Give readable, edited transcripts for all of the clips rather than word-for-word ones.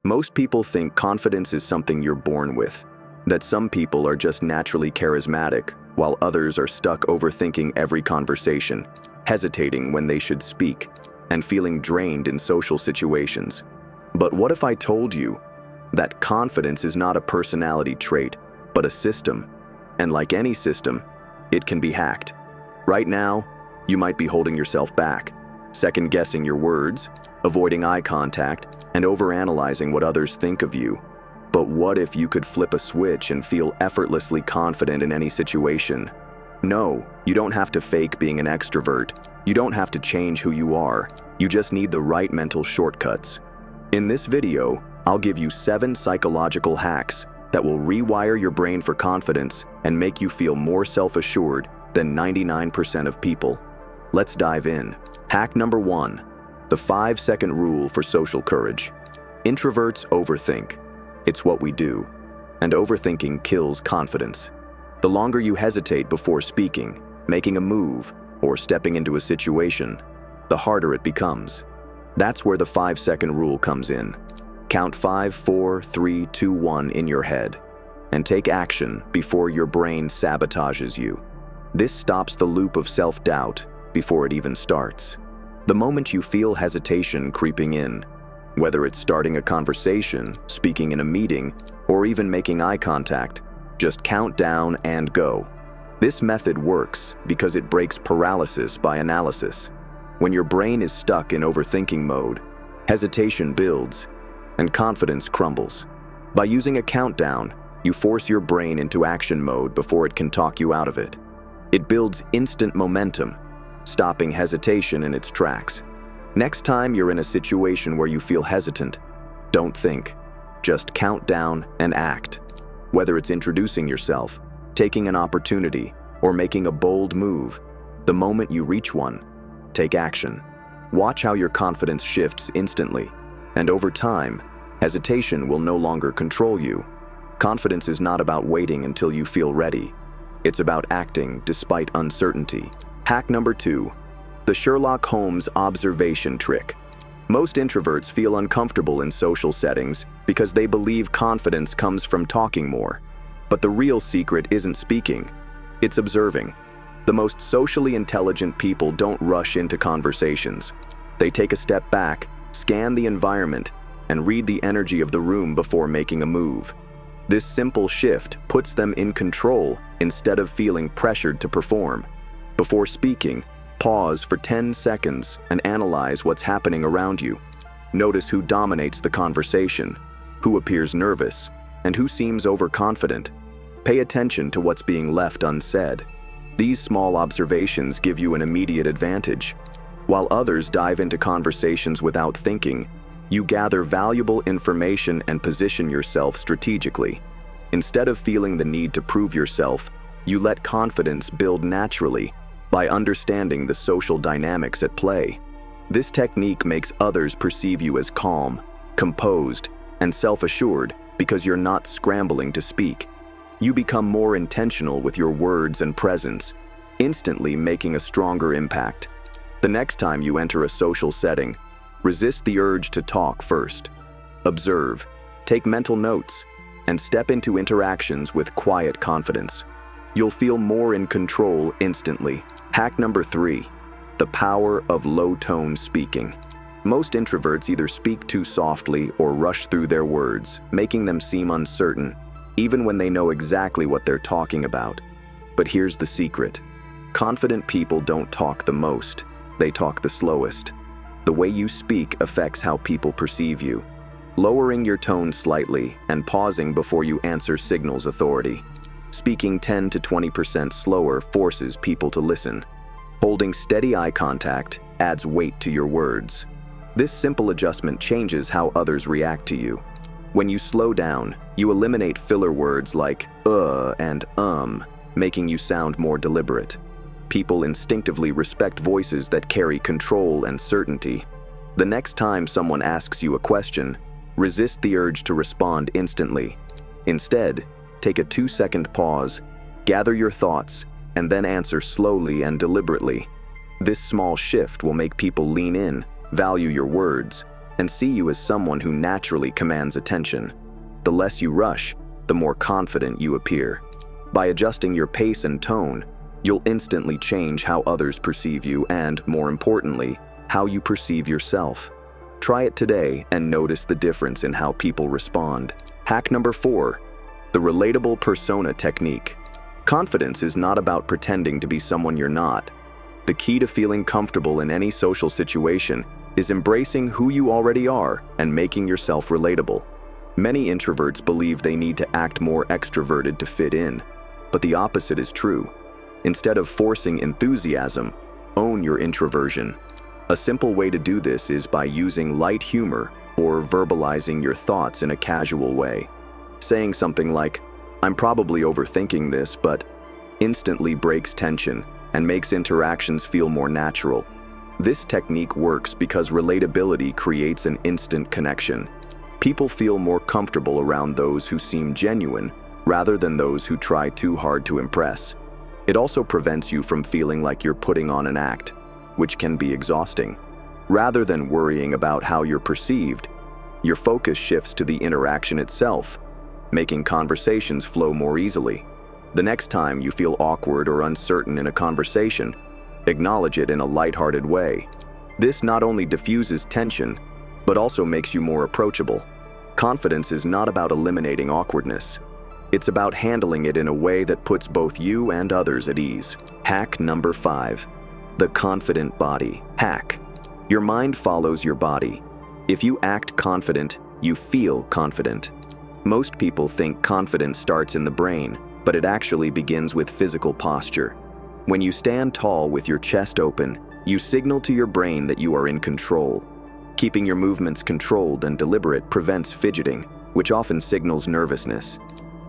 Most people think confidence is something you're born with, that some people are just naturally charismatic, while others are stuck overthinking every conversation, hesitating when they should speak, and feeling drained in social situations. But what if I told you that confidence is not a personality trait, but a system? And like any system, it can be hacked. Right now, you might be holding yourself back, second-guessing your words, avoiding eye contact, and overanalyzing what others think of you. But what if you could flip a switch and feel effortlessly confident in any situation? No, you don't have to fake being an extrovert. You don't have to change who you are. You just need the right mental shortcuts. In this video, I'll give you 7 psychological hacks that will rewire your brain for confidence and make you feel more self-assured than 99% of people. Let's dive in. Hack number 1. The 5-second rule for social courage. Introverts overthink. It's what we do. And overthinking kills confidence. The longer you hesitate before speaking, making a move, or stepping into a situation, the harder it becomes. That's where the 5-second rule comes in. Count 5, 4, 3, 2, 1 in your head, and take action before your brain sabotages you. This stops the loop of self-doubt before it even starts. The moment you feel hesitation creeping in, whether it's starting a conversation, speaking in a meeting, or even making eye contact, just count down and go. This method works because it breaks paralysis by analysis. When your brain is stuck in overthinking mode, hesitation builds and confidence crumbles. By using a countdown, you force your brain into action mode before it can talk you out of it. It builds instant momentum, stopping hesitation in its tracks. Next time you're in a situation where you feel hesitant, don't think. Just count down and act. Whether it's introducing yourself, taking an opportunity, or making a bold move, the moment you reach one, take action. Watch how your confidence shifts instantly, and over time, hesitation will no longer control you. Confidence is not about waiting until you feel ready. It's about acting despite uncertainty. Hack number 2. The Sherlock Holmes observation trick. Most introverts feel uncomfortable in social settings because they believe confidence comes from talking more. But the real secret isn't speaking, it's observing. The most socially intelligent people don't rush into conversations. They take a step back, scan the environment, and read the energy of the room before making a move. This simple shift puts them in control instead of feeling pressured to perform. Before speaking, pause for 10 seconds and analyze what's happening around you. Notice who dominates the conversation, who appears nervous, and who seems overconfident. Pay attention to what's being left unsaid. These small observations give you an immediate advantage. While others dive into conversations without thinking, you gather valuable information and position yourself strategically. Instead of feeling the need to prove yourself, you let confidence build naturally by understanding the social dynamics at play. This technique makes others perceive you as calm, composed, and self-assured because you're not scrambling to speak. You become more intentional with your words and presence, instantly making a stronger impact. The next time you enter a social setting, resist the urge to talk first. Observe, take mental notes, and step into interactions with quiet confidence. You'll feel more in control instantly. Hack number 3. The power of low-tone speaking. Most introverts either speak too softly or rush through their words, making them seem uncertain, even when they know exactly what they're talking about. But here's the secret. Confident people don't talk the most, they talk the slowest. The way you speak affects how people perceive you. Lowering your tone slightly and pausing before you answer signals authority. Speaking 10 to 20% slower forces people to listen. Holding steady eye contact adds weight to your words. This simple adjustment changes how others react to you. When you slow down, you eliminate filler words like and making you sound more deliberate. People instinctively respect voices that carry control and certainty. The next time someone asks you a question, resist the urge to respond instantly. Instead, take a 2-second pause, gather your thoughts, and then answer slowly and deliberately. This small shift will make people lean in, value your words, and see you as someone who naturally commands attention. The less you rush, the more confident you appear. By adjusting your pace and tone, you'll instantly change how others perceive you and, more importantly, how you perceive yourself. Try it today and notice the difference in how people respond. Hack number 4, the relatable persona technique. Confidence is not about pretending to be someone you're not. The key to feeling comfortable in any social situation is embracing who you already are and making yourself relatable. Many introverts believe they need to act more extroverted to fit in, but the opposite is true. Instead of forcing enthusiasm, own your introversion. A simple way to do this is by using light humor or verbalizing your thoughts in a casual way. Saying something like, "I'm probably overthinking this," but instantly breaks tension and makes interactions feel more natural. This technique works because relatability creates an instant connection. People feel more comfortable around those who seem genuine rather than those who try too hard to impress. It also prevents you from feeling like you're putting on an act, which can be exhausting. Rather than worrying about how you're perceived, your focus shifts to the interaction itself, making conversations flow more easily. The next time you feel awkward or uncertain in a conversation, acknowledge it in a lighthearted way. This not only diffuses tension, but also makes you more approachable. Confidence is not about eliminating awkwardness. It's about handling it in a way that puts both you and others at ease. Hack number 5, the confident body. Hack. Your mind follows your body. If you act confident, you feel confident. Most people think confidence starts in the brain, but it actually begins with physical posture. When you stand tall with your chest open, you signal to your brain that you are in control. Keeping your movements controlled and deliberate prevents fidgeting, which often signals nervousness.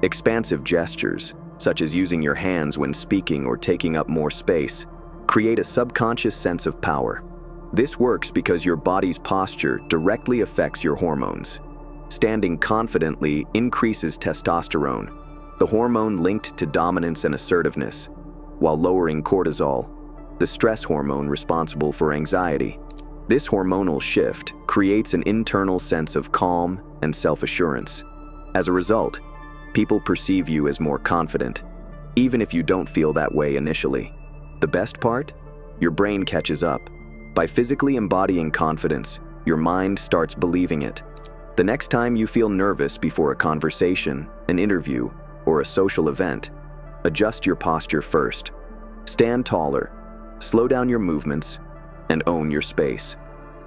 Expansive gestures, such as using your hands when speaking or taking up more space, create a subconscious sense of power. This works because your body's posture directly affects your hormones. Standing confidently increases testosterone, the hormone linked to dominance and assertiveness, while lowering cortisol, the stress hormone responsible for anxiety. This hormonal shift creates an internal sense of calm and self-assurance. As a result, people perceive you as more confident, even if you don't feel that way initially. The best part? Your brain catches up. By physically embodying confidence, your mind starts believing it. The next time you feel nervous before a conversation, an interview, or a social event, adjust your posture first. Stand taller, slow down your movements, and own your space.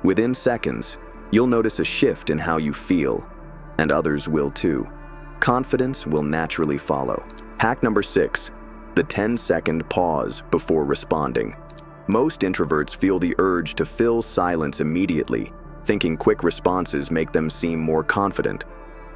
Within seconds, you'll notice a shift in how you feel, and others will too. Confidence will naturally follow. Hack number 6, the 10-second pause before responding. Most introverts feel the urge to fill silence immediately, thinking quick responses make them seem more confident.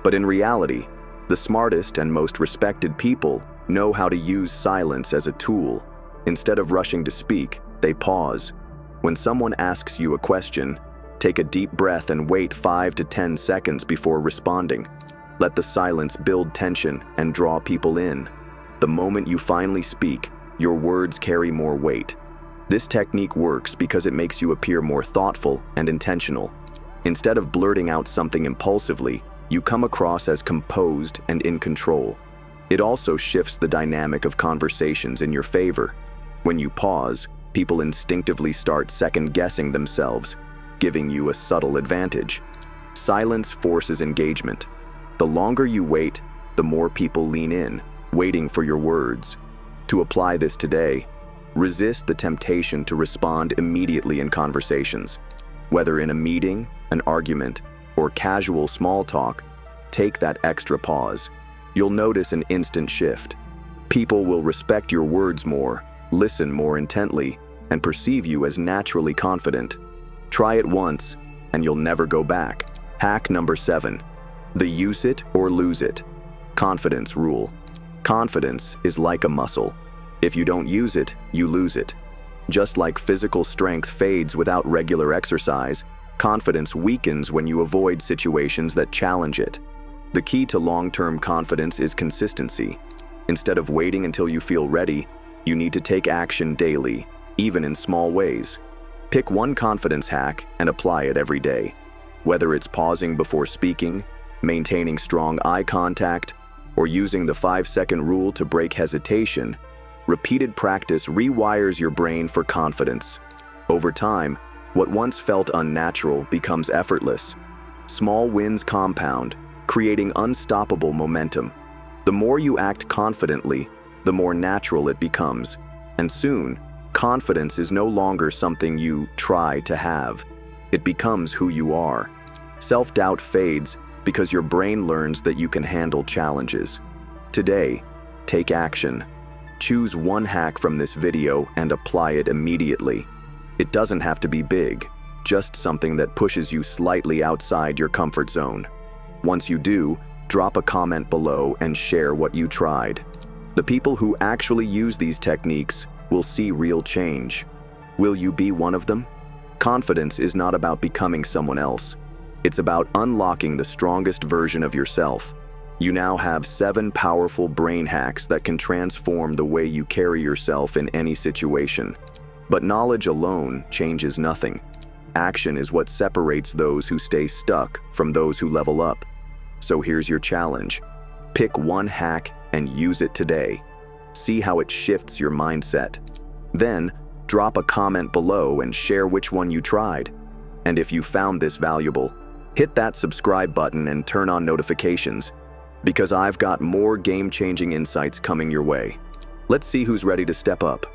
But in reality, the smartest and most respected people know how to use silence as a tool. Instead of rushing to speak, they pause. When someone asks you a question, take a deep breath and wait 5 to 10 seconds before responding. Let the silence build tension and draw people in. The moment you finally speak, your words carry more weight. This technique works because it makes you appear more thoughtful and intentional. Instead of blurting out something impulsively, you come across as composed and in control. It also shifts the dynamic of conversations in your favor. When you pause, people instinctively start second-guessing themselves, giving you a subtle advantage. Silence forces engagement. The longer you wait, the more people lean in, waiting for your words. To apply this today, resist the temptation to respond immediately in conversations. Whether in a meeting, an argument, or casual small talk, take that extra pause. You'll notice an instant shift. People will respect your words more, listen more intently, and perceive you as naturally confident. Try it once, and you'll never go back. Hack number 7, the use it or lose it confidence rule. Confidence is like a muscle. If you don't use it, you lose it. Just like physical strength fades without regular exercise, confidence weakens when you avoid situations that challenge it. The key to long-term confidence is consistency. Instead of waiting until you feel ready, you need to take action daily, even in small ways. Pick one confidence hack and apply it every day. Whether it's pausing before speaking, maintaining strong eye contact, or using the 5-second rule to break hesitation, repeated practice rewires your brain for confidence. Over time, what once felt unnatural becomes effortless. Small wins compound, creating unstoppable momentum. The more you act confidently, the more natural it becomes. And soon, confidence is no longer something you try to have. It becomes who you are. Self-doubt fades because your brain learns that you can handle challenges. Today, take action. Choose one hack from this video and apply it immediately. It doesn't have to be big, just something that pushes you slightly outside your comfort zone. Once you do, drop a comment below and share what you tried. The people who actually use these techniques will see real change. Will you be one of them? Confidence is not about becoming someone else. It's about unlocking the strongest version of yourself. You now have 7 powerful brain hacks that can transform the way you carry yourself in any situation. But knowledge alone changes nothing. Action is what separates those who stay stuck from those who level up. So here's your challenge. Pick one hack and use it today. See how it shifts your mindset. Then, drop a comment below and share which one you tried. And if you found this valuable, hit that subscribe button and turn on notifications, because I've got more game-changing insights coming your way. Let's see who's ready to step up.